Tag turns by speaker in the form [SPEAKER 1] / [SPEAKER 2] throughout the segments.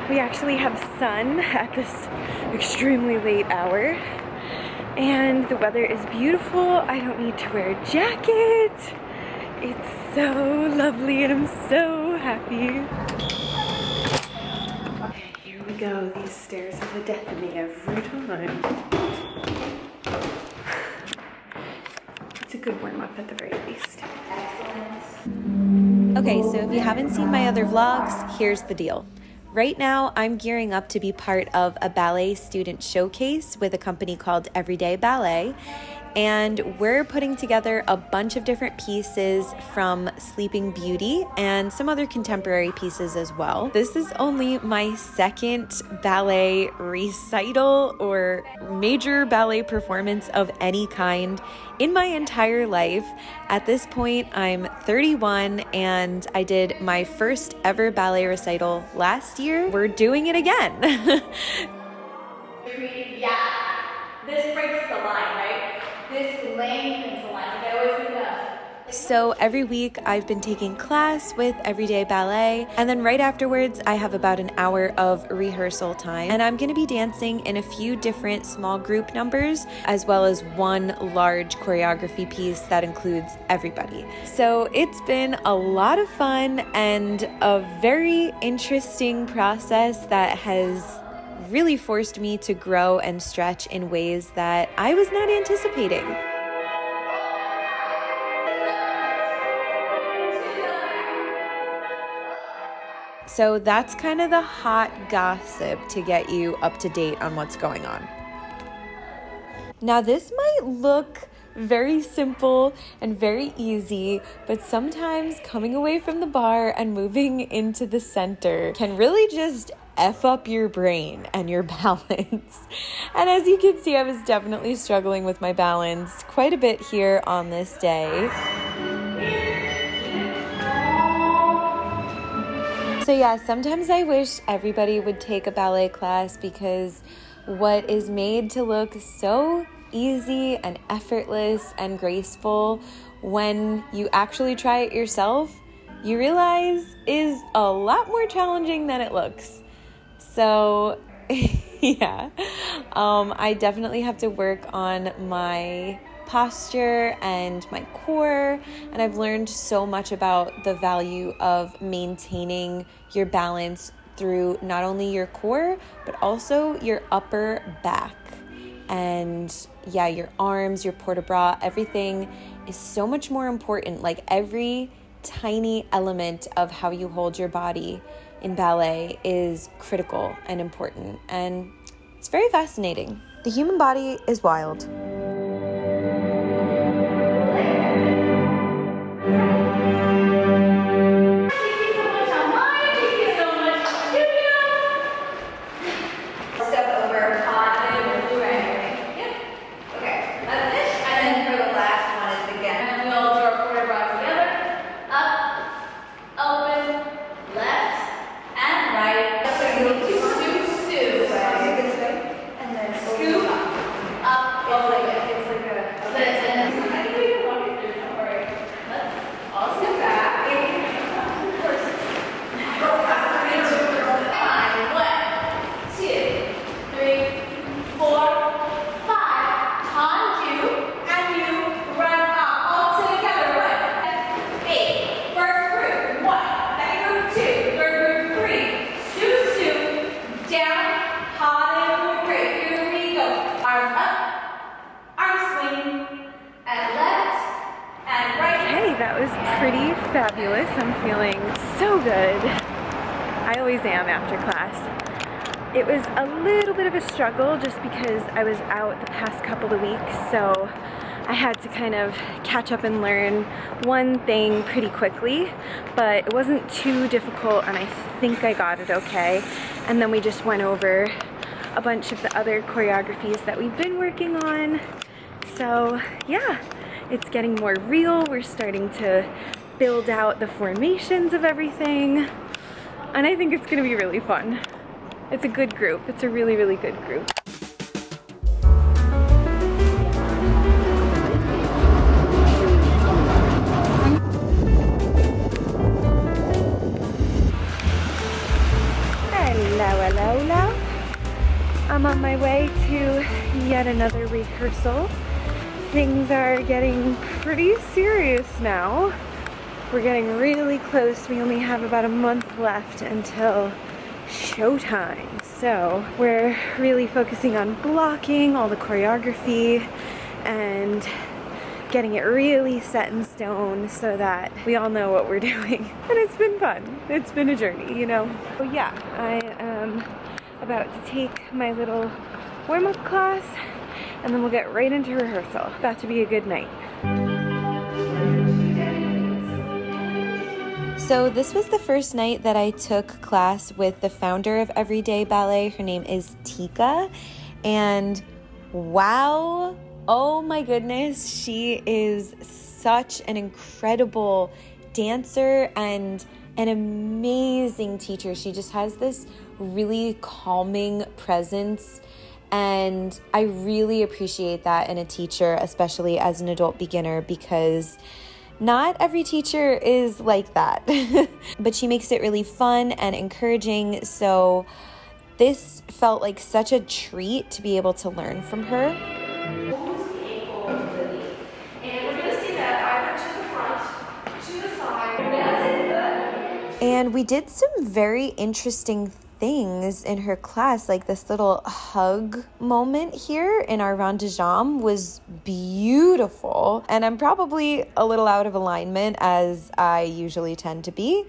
[SPEAKER 1] We actually have sun at this extremely late hour, and the weather is beautiful. I don't need to wear a jacket. It's so lovely and I'm so happy. Okay, here we go. These stairs are the death of me every time. It's a good warm-up at the very least.
[SPEAKER 2] Excellent. Okay, so if you haven't seen my other vlogs, here's the deal. Right now, I'm gearing up to be part of a ballet student showcase with a company called Everyday Ballet. And we're putting together a bunch of different pieces from Sleeping Beauty and some other contemporary pieces as well. This is only my second ballet recital or major ballet performance of any kind in my entire life. At this point, I'm 31 and I did my first ever ballet recital last year. We're doing it again.
[SPEAKER 3] Yeah, this breaks the line, right? This lengthens the line. Like I always think of.
[SPEAKER 2] So every week I've been taking class with Everyday Ballet, and then right afterwards I have about an hour of rehearsal time, and I'm going to be dancing in a few different small group numbers as well as one large choreography piece that includes everybody. So it's been a lot of fun and a very interesting process that has really forced me to grow and stretch in ways that I was not anticipating. So that's kind of the hot gossip to get you up to date on what's going on. Now, this might look very simple and very easy, but sometimes coming away from the bar and moving into the center can really just F up your brain and your balance. And as you can see, I was definitely struggling with my balance quite a bit here on this day. So yeah, sometimes I wish everybody would take a ballet class, because what is made to look so easy and effortless and graceful, when you actually try it yourself, you realize is a lot more challenging than it looks. So yeah, I definitely have to work on my posture and my core, and I've learned so much about the value of maintaining your balance through not only your core, but also your upper back. And yeah, your arms, your port de bras, everything is so much more important. Like every tiny element of how you hold your body in ballet is critical and important, and it's very fascinating. The human body is wild.
[SPEAKER 1] That was pretty fabulous. I'm feeling so good. I always am after class. It was a little bit of a struggle just because I was out the past couple of weeks, so I had to kind of catch up and learn one thing pretty quickly, but it wasn't too difficult and I think I got it okay. And then we just went over a bunch of the other choreographies that we've been working on. So yeah, it's getting more real. We're starting to build out the formations of everything, and I think it's gonna be really fun. It's a good group. It's a really, really good group. Hello hello, love. I'm on my way to yet another rehearsal. Things are getting pretty serious now. We're getting really close. We only have about a month left until showtime. So we're really focusing on blocking all the choreography and getting it really set in stone so that we all know what we're doing. And it's been fun. It's been a journey, you know? So yeah, I am about to take my little warm-up class and then we'll get right into rehearsal. About to be a good night.
[SPEAKER 2] So this was the first night that I took class with the founder of Everyday Ballet. Her name is Tika, and wow, oh my goodness, she is such an incredible dancer and an amazing teacher. She just has this really calming presence, and I really appreciate that in a teacher, especially as an adult beginner, because not every teacher is like that. But she makes it really fun and encouraging, so this felt like such a treat to be able to learn from her.
[SPEAKER 4] Almost the ankle of the knee. And we're going to see that either to the front, to the side. That's it.
[SPEAKER 2] And we did some very interesting things in her class, like this little hug moment here in our rond de jambe was beautiful. And I'm probably a little out of alignment, as I usually tend to be,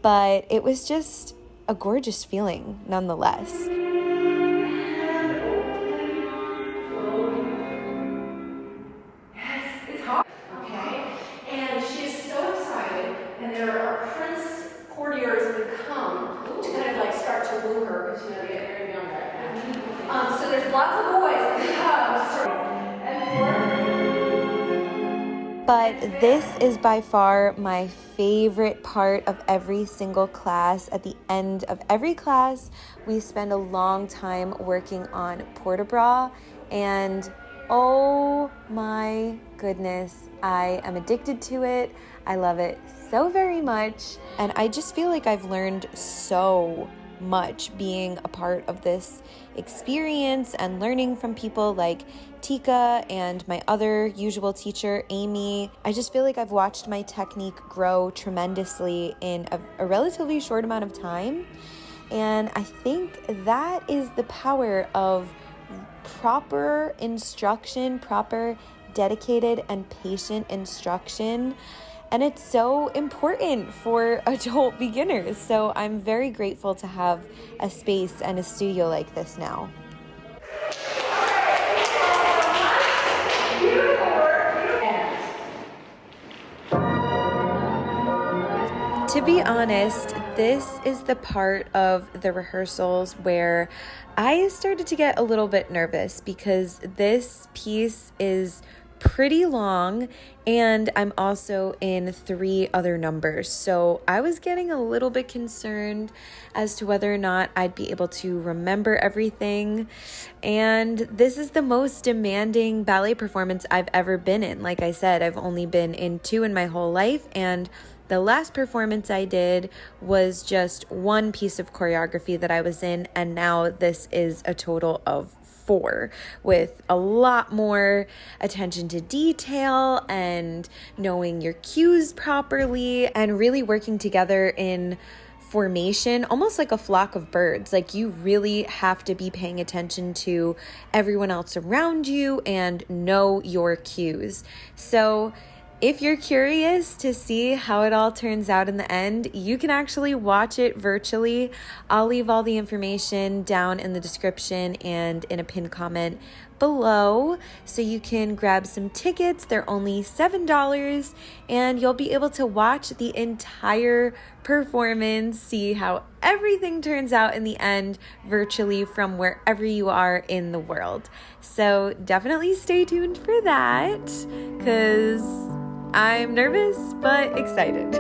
[SPEAKER 2] but it was just a gorgeous feeling nonetheless.
[SPEAKER 4] Yes, it's hard. Okay. And she is so excited, and there are prince courtiers that come to kind of like start to woo her, because you know they get very young right now. So there's lots of boys that come to sort of,
[SPEAKER 2] But this is by far my favorite part of every single class. At the end of every class, we spend a long time working on port-de-bras, and oh my goodness, I am addicted to it. I love it so very much, and I just feel like I've learned so much being a part of this experience and learning from people like Tika and my other usual teacher, Amy. I just feel like I've watched my technique grow tremendously in a relatively short amount of time. And I think that is the power of proper instruction, proper dedicated and patient instruction. And it's so important for adult beginners. So I'm very grateful to have a space and a studio like this now. To be honest, this is the part of the rehearsals where I started to get a little bit nervous, because this piece is pretty long and I'm also in 3 other numbers. So I was getting a little bit concerned as to whether or not I'd be able to remember everything. And this is the most demanding ballet performance I've ever been in. Like I said, I've only been in 2 in my whole life, and the last performance I did was just 1 piece of choreography that I was in, and now this is a total of 4, with a lot more attention to detail and knowing your cues properly and really working together in formation, almost like a flock of birds. Like, you really have to be paying attention to everyone else around you and know your cues. So if you're curious to see how it all turns out in the end, you can actually watch it virtually. I'll leave all the information down in the description and in a pinned comment below, so you can grab some tickets. They're only $7, and you'll be able to watch the entire performance, see how everything turns out in the end virtually from wherever you are in the world. So definitely stay tuned for that, because I'm nervous but excited.